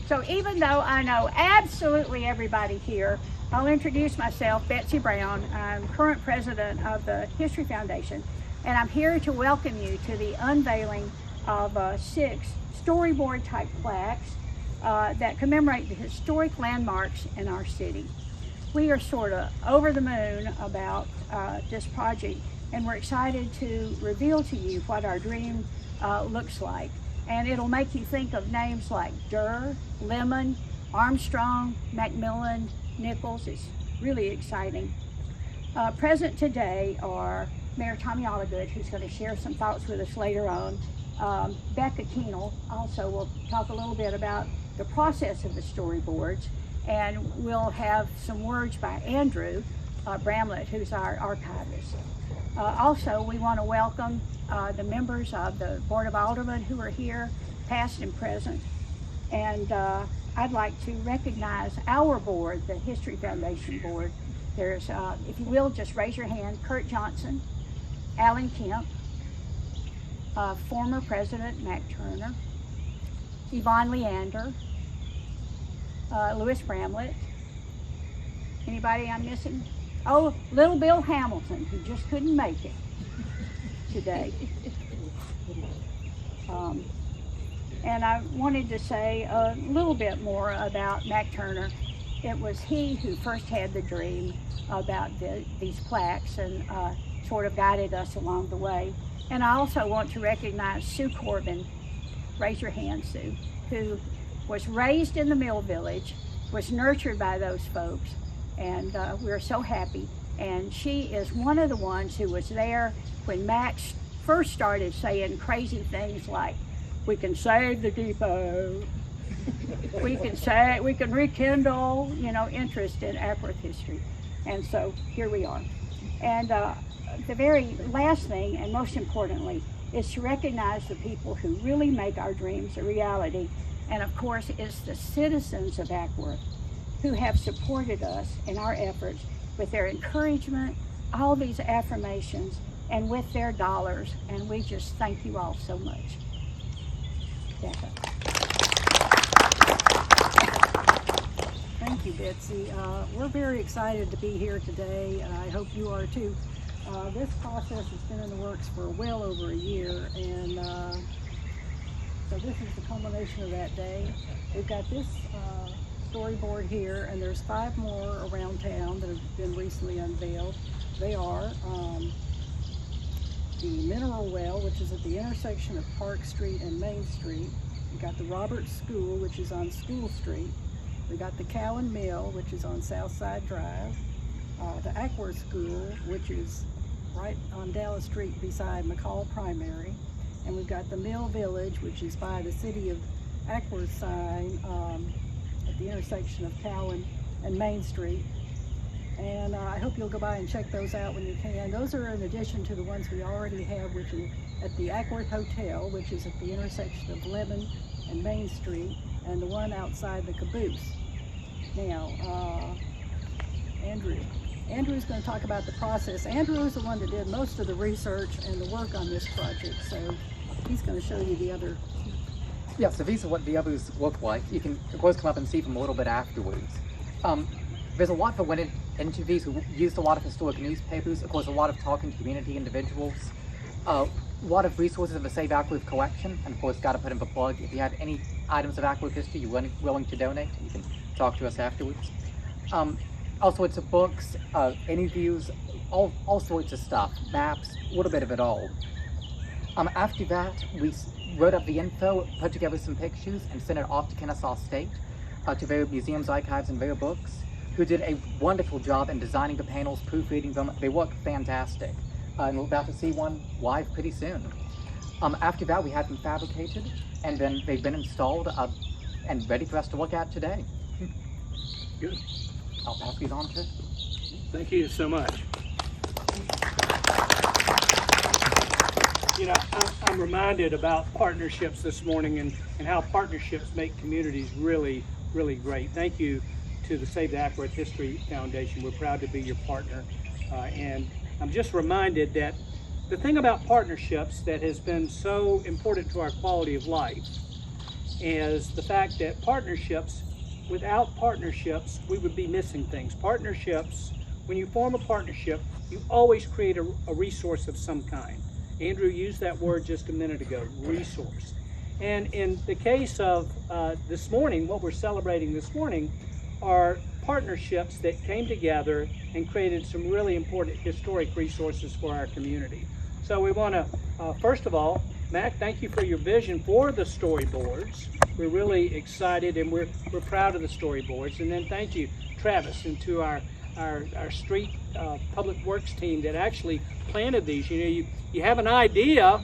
So even though I know absolutely everybody here, I'll introduce myself, Betsy Brown. I'm current president of the History Foundation, and I'm here to welcome you to the unveiling of 6 storyboard type plaques that commemorate the historic landmarks in our city. We are sort of over the moon about this project, and we're excited to reveal to you what our dream looks like. And it'll make you think of names like Durr, Lemon, Armstrong, Macmillan, Nichols. It's really exciting. Present today are Mayor Tommy Oligood, who's going to share some thoughts with us later on. Becca Keenel also will talk a little bit about the process of the storyboards, and we'll have some words by Andrew Bramlett, who's our archivist. Also, we want to welcome the members of the Board of Aldermen who are here, past and present. And I'd like to recognize our board, the History Foundation Board. There's, if you will, just raise your hand, Kurt Johnson, Alan Kemp, former President Mac Turner, Yvonne Leander, Louis Bramlett. Anybody I'm missing? Oh, little Bill Hamilton, who just couldn't make it today. And I wanted to say a little bit more about Mac Turner. It was he who first had the dream about these plaques and sort of guided us along the way. And I also want to recognize Sue Corbin, raise your hand, Sue, who was raised in the Mill Village, was nurtured by those folks, and we're so happy. And she is one of the ones who was there when Max first started saying crazy things like, we can save the depot, we can rekindle, interest in Ackworth history. And so here we are. And the very last thing, and most importantly, is to recognize the people who really make our dreams a reality. And of course, it's the citizens of Ackworth who have supported us in our efforts with their encouragement, all these affirmations, and with their dollars. And we just thank you all so much. Becca. Thank you, Betsy. We're very excited to be here today. I hope you are too. This process has been in the works for well over a year, and so this is the culmination of that day. We've got this storyboard here, and there's 5 more around town that have been recently unveiled. They are the Mineral Well, which is at the intersection of Park Street and Main Street. We've got the Roberts School, which is on School Street. We got the Cowan Mill, which is on Southside Drive. The Ackworth School, which is right on Dallas Street beside McCall Primary. And we've got the Mill Village, which is by the City of Ackworth sign at the intersection of Cowan and Main Street. And I hope you'll go by and check those out when you can. Those are in addition to the ones we already have, which are at the Ackworth Hotel, which is at the intersection of Lemon and Main Street, and the one outside the Caboose. Now, Andrew's going to talk about the process. Andrew is the one that did most of the research and the work on this project, so he's going to show you the other. Yeah, so these are what the others look like. You can, of course, come up and see them a little bit afterwards. There's a lot that went into these. We used a lot of historic newspapers, of course, a lot of talking to community individuals, a lot of resources in the Save Ackworth collection, and of course, got to put in the plug. If you have any items of Ackworth history you're willing to donate, you can talk to us afterwards. All sorts of books, interviews, all sorts of stuff, maps, a little bit of it all. After that, we wrote up the info, put together some pictures, and sent it off to Kennesaw State, to their museums, archives, and their books, who did a wonderful job in designing the panels, proofreading them. They look fantastic. And we're about to see one live pretty soon. After that, we had them fabricated, and then they've been installed and ready for us to look at today. Good. I'll pass these on to. Thank you so much. You know, I'm reminded about partnerships this morning and how partnerships make communities really, really great. Thank you to the Save the Ackworth History Foundation. We're proud to be your partner. And I'm just reminded that the thing about partnerships that has been so important to our quality of life is the fact that partnerships, without partnerships, we would be missing things. Partnerships, when you form a partnership, you always create a resource of some kind. Andrew used that word just a minute ago, resource. And in the case of this morning, what we're celebrating this morning are partnerships that came together and created some really important historic resources for our community. So we want to, first of all, Mac, thank you for your vision for the storyboards. We're really excited and we're proud of the storyboards. And then thank you, Travis, and to our street public works team that actually planted these. You know, you have an idea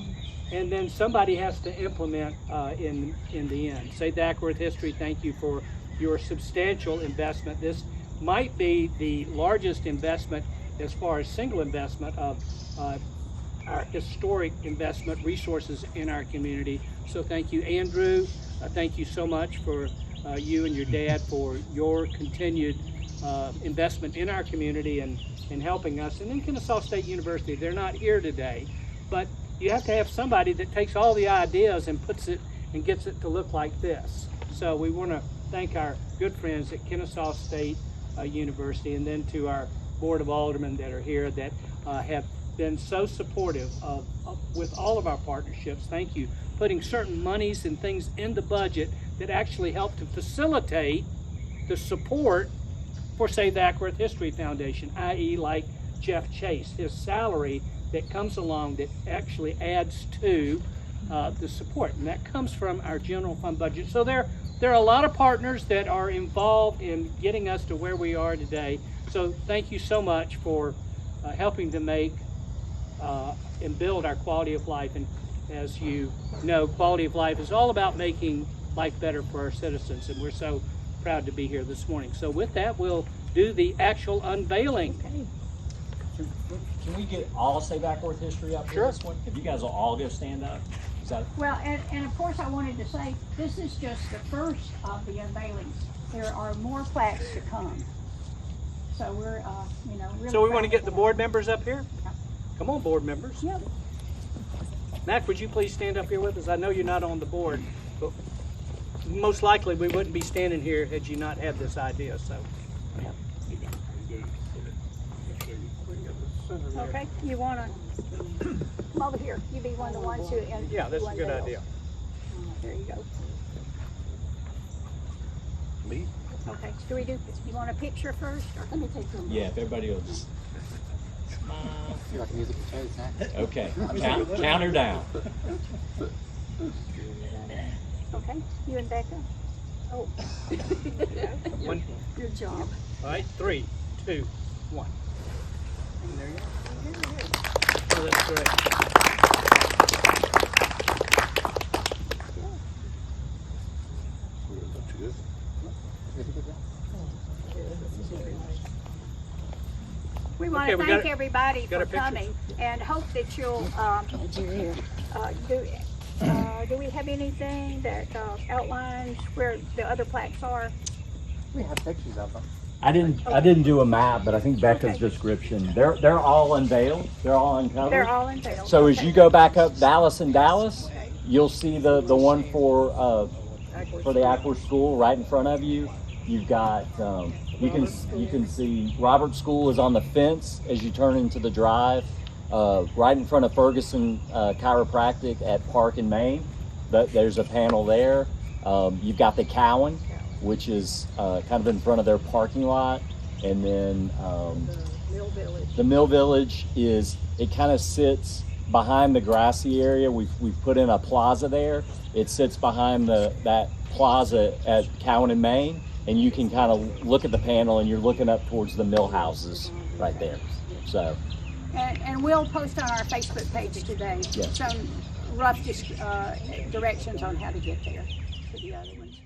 and then somebody has to implement in the end. Save the Ackworth History, thank you for your substantial investment. This might be the largest investment as far as single investment of our historic investment resources in our community. So thank you, Andrew. Thank you so much for you and your dad for your continued investment in our community and helping us. And then Kennesaw State University, they're not here today, but you have to have somebody that takes all the ideas and puts it and gets it to look like this. So we want to thank our good friends at Kennesaw State University, and then to our Board of Aldermen that are here that have been so supportive with all of our partnerships. Thank you. Putting certain monies and things in the budget that actually help to facilitate the support for, say, the Ackworth History Foundation, i.e. like Jeff Chase, his salary that comes along that actually adds to the support, and that comes from our general fund budget. So there are a lot of partners that are involved in getting us to where we are today. So thank you so much for helping to make and build our quality of life. And as you know, quality of life is all about making life better for our citizens, and we're so proud to be here this morning. So with that, we'll do the actual unveiling. Can we get all Save Ackworth History up here this one? If you guys will all go stand up. Is that... Well, and of course I wanted to say, this is just the first of the unveilings. There are more plaques to come. So we're, really So we want to get proud the of board members up here? Yeah. Come on, board members. Yep. Mac, would you please stand up here with us? I know you're not on the board, but most likely we wouldn't be standing here had you not had this idea. So. Yep. Okay, you want to come over here. You be one of the ones who. Yeah, that's a good idea. There you go. Me? Okay, do we do? You want a picture first? Or? Let me take them. Yeah, if everybody will just... You're like musical chairs, Mac. Okay, count her down. Okay, you and Becca. Oh. One. Good job. All right, 3, 2, 1. And there you go. Oh, that's great. We want to thank everybody for a picture. coming and hope that you'll do we have anything that outlines where the other plaques are? We have pictures of them. I didn't do a map, but I think Becca's description. They're all unveiled. They're all uncovered. They're all unveiled. So as you go back up Dallas and Dallas, you'll see the one for the Ackworth School right in front of you. You've got you can see Robert School is on the fence as you turn into the drive, right in front of Ferguson Chiropractic at Park and Main. There's a panel there. You've got the Cowan, which is kind of in front of their parking lot, and then Mill Village. the Mill Village it kind of sits behind the grassy area. We've put in a plaza there. It sits behind that plaza at Cowan and Main, and you can kind of look at the panel and you're looking up towards the mill houses right there. So. And we'll post on our Facebook page today some rough directions on how to get there to the other ones.